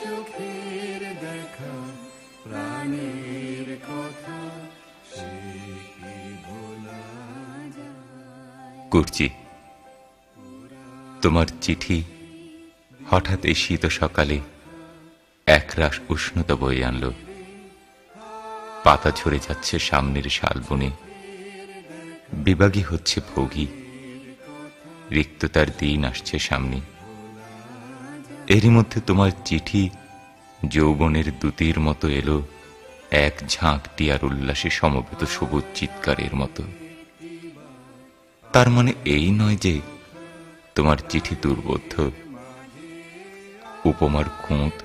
চোখের দেখা প্রাণের কথা সে কি ভোলা যায়। কুর্চি, তোমার চিঠি হঠাৎ এই শীত সকালে একরাশ উষ্ণতা বয়ে আনলো। পাতা ঝরে যাচ্ছে সামনের শালবনে, বিভাগী হচ্ছে ভোগী, রিক্ততার দিন আসছে সামনে। এরই মধ্যে তোমার চিঠি যৌবনের দূতির মতো এলো, এক ঝাঁক টিয়ার উল্লাসে সমবেত সবুজ চিৎকারের মতো। তার মানে এই নয় যে তোমার চিঠি দুর্বোধ্য। উপমার খুঁত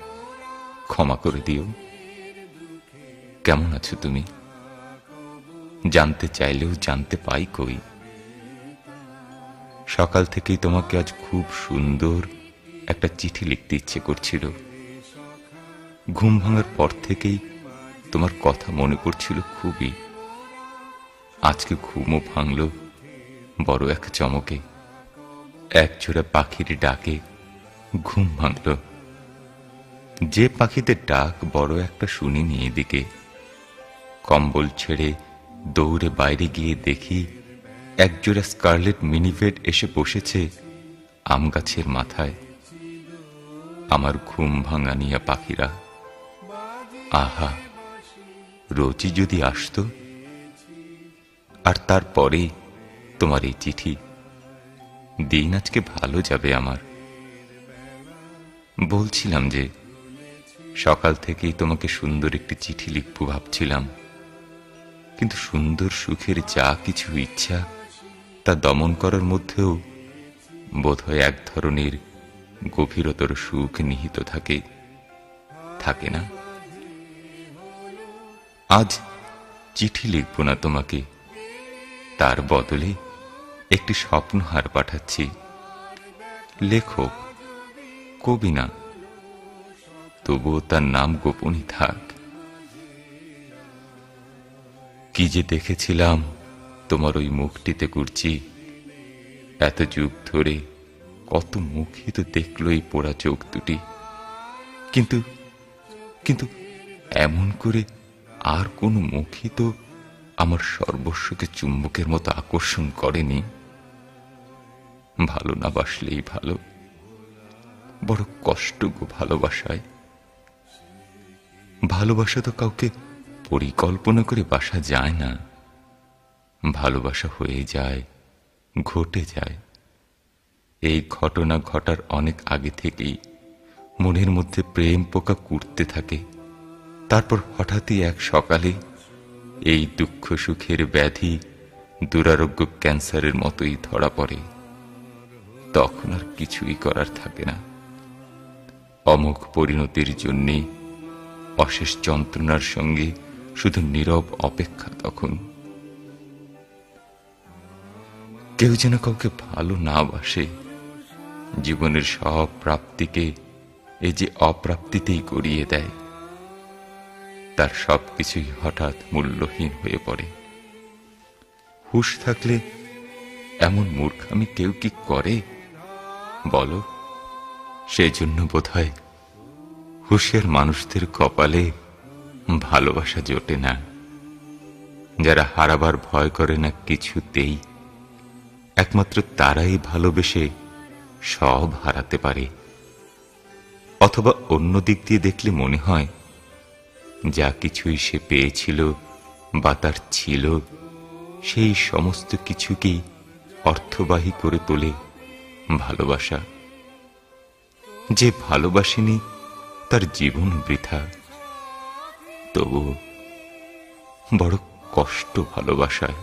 ক্ষমা করে দিও। কেমন আছো তুমি? জানতে চাইলেও জানতে পাই কই। সকাল থেকেই তোমাকে আজ খুব সুন্দর একটা চিঠি লিখতে ইচ্ছে করছিল। ঘুম ভাঙার পর থেকেই তোমার কথা মনে পড়ছিল খুবই। আজকে ঘুমও ভাঙল বড় এক চমকে। এক জোড়া পাখির ডাকে ঘুম ভাঙল। যে পাখিদের ডাক বড় একটা শুনিনি এদিকে। কম্বল ছেড়ে দৌড়ে বাইরে গিয়ে দেখি একজোড়া স্কারলেট মিনিভেট এসে বসেছে আম গাছের মাথায়। আমার ঘুম ভাঙানিয়া পাখিরা, আহা, রোজই যদি আসতো। আর তারপরে তোমার এই চিঠি। দিন আজকে ভালো যাবে আমার। বলছিলাম যে সকাল থেকেই তোমাকে সুন্দর একটি চিঠি লিখব ভাবছিলাম, কিন্তু সুন্দর সুখের যা কিছু ইচ্ছা তা দমন করার মধ্যেও বোধহয় এক ধরনের গভীরতর সুখ নিহিত থাকে, থাকে না? আজ চিঠি লিখব না তোমাকে, তার বদলে একটি স্বপ্নহার পাঠাচ্ছি। লেখক, কবি না, তবুও তার নাম গোপনই থাক। কি যে দেখেছিলাম তোমার ওই মুখটিতে কুর্চি। এত যুগ ধরে কত মুখই তো দেখলো এই পোড়া চোখ দুটি, কিন্তু কিন্তু এমন করে আর কোন মুখই তো আমার সর্বস্বকে চুম্বকের মতো আকর্ষণ করেনি। ভালো না বাসলেই ভালো। বড় কষ্ট গো ভালোবাসায়। ভালোবাসা তো কাউকে পরিকল্পনা করে বাসা যায় না। ভালোবাসা হয়ে যায়, ঘটে যায়। এই ঘটনা ঘটার অনেক আগে থেকেই মনের মধ্যে প্রেম পোকা কুড়তে থাকে। তারপর হঠাৎই এক সকালে এই দুঃখ সুখের ব্যাধি দুরারোগ্য ক্যান্সারের মতোই ধরা পড়ে। তখন আর কিছুই করার থাকে না। অমোঘ পরিণতির জন্যে অশেষ যন্ত্রণার সঙ্গে শুধু নীরব অপেক্ষা। তখন কেউ যেন কাউকে ভালো না বাসে, জীবনের সব প্রাপ্তিকে এই যে অপ্রাপ্তিতেই গড়িয়ে দেয়। তার সবকিছুই হঠাৎ মূল্যহীন হয়ে পড়ে। হুঁশ থাকলে এমন মূর্খামি কেউ কি করে বলো? সেই জন্য বোধহয় হুঁশিয়ার মানুষদের কপালে ভালোবাসা জোটে না। যারা হারাবার ভয় করে না কিছুতেই, একমাত্র তারাই ভালোবেসে সব হারাতে পারে। অথবা অন্য দিক দিয়ে দেখলে মনে হয় যা কিছুই সে পেয়েছিল বা তার ছিল, সেই সমস্ত কিছুকেই অর্থবাহী করে তোলে ভালোবাসা। যে ভালোবাসেনি তার জীবন বৃথা। তবু বড় কষ্ট ভালোবাসায়।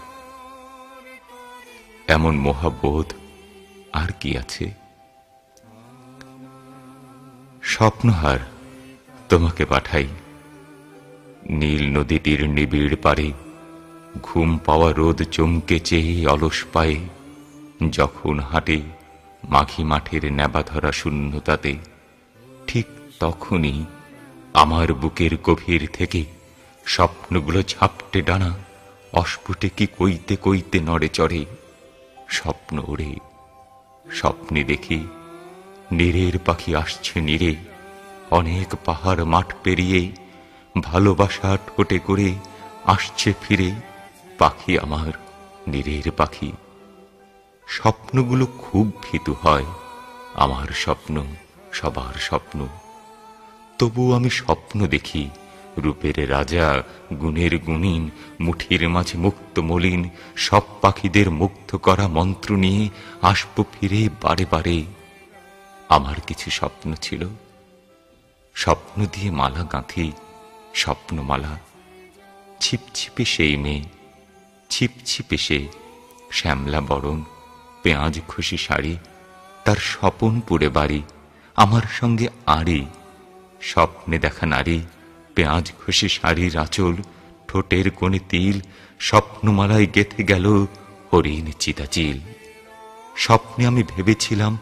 এমন মহাবোধ আর কি আছে? স্বপ্নহার তোমাকে পাঠাই। নীল নদীটির নিবিড় পারে ঘুম পাওয়া রোদ চমকে চেয়ে অলস পায়ে যখন হাঁটে মাঘী মাঠের নেবাধরা শূন্যতাতে, ঠিক তখনই আমার বুকের গভীর থেকে স্বপ্নগুলো ঝাপটে ডানা অস্ফুটে কি কইতে কইতে নড়ে চড়ে। স্বপ্ন ওড়ে, স্বপ্নে দেখি নীরের পাখি আসছে নীরে, অনেক পাহাড় মাঠ পেরিয়ে ভালোবাসা ঠোঁটে করে আসছে ফিরে পাখি আমার, নীরের পাখি। স্বপ্নগুলো খুব ভীতু হয়, আমার স্বপ্ন, সবার স্বপ্ন। তবু আমি স্বপ্ন দেখি, রূপের রাজা, গুণের গুণীন, মুঠির মাঝে মুক্ত মলিন, সব পাখিদের মুগ্ধ করা মন্ত্র নিয়ে আসবো ফিরে বারে বারে। আমার কিছু স্বপ্ন ছিল, স্বপ্ন দিয়ে মালা গাঁথি, স্বপ্নমালা। ছিপছিপে সেই মেয়ে, ছিপছিপে সে, শ্যামলা বরণ, পেঁয়াজ খুশি শাড়ি, তার স্বপন পুরে বাড়ি, আমার সঙ্গে আড়ি। স্বপ্নে দেখা নারী, পেঁয়াজ খুশি শাড়ির আঁচল, ঠোঁটের কোণে তিল, স্বপ্নমালায় গেথে গেল হরিণ চিতাচিল। স্বপ্নে আমি ভেবেছিলাম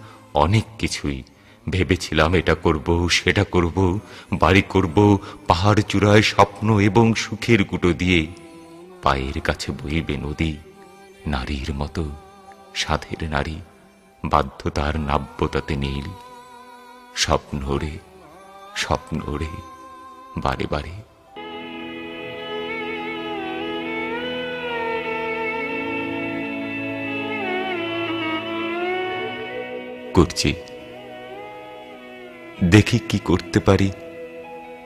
অনেক কিছুই, ভেবেছিলাম এটা করব, সেটা করব, বাড়ি করব পাহাড় চূড়ায় স্বপ্ন এবং সুখের গুঁটো দিয়ে। পায়ের কাছে বইবে নদী, নারীর মতো, সাধের নারী, বাধ্যতার নাব্যতাতে নীল। স্বপ্ন ওরে, স্বপ্ন ওরে বারে বারে। করছি, দেখি কি করতে পারি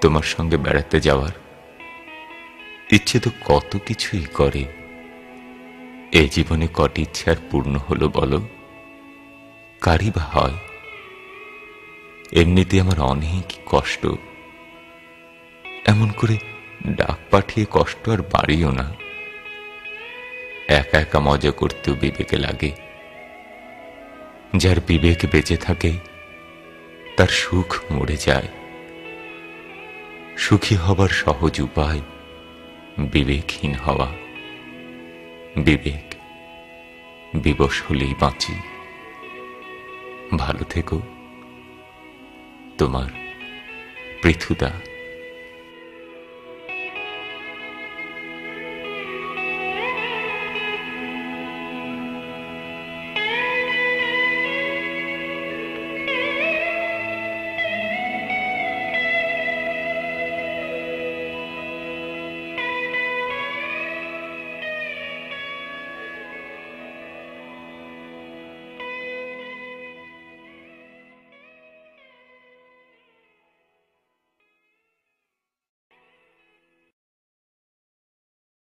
তোমার সঙ্গে বেড়াতে যাওয়ার। ইচ্ছে তো কত কিছুই করে, এই জীবনে কটি ইচ্ছে আর পূর্ণ হলো বলো? কারি বা হয়? এমনিতে আমার অনেক কষ্ট, এমন করে ডাক পাঠিয়ে কষ্ট আর বাড়িও না। একা একা মজা করতেও বিবেকে লাগে। যার বিবেক বেঁচে থাকে তার সুখ মরে যায়। সুখী হবার সহজ উপায় বিবেকহীন হওয়া। বিবেক বিবশ হলেই বাঁচি। ভালো থেকো, তোমার পৃথুদা।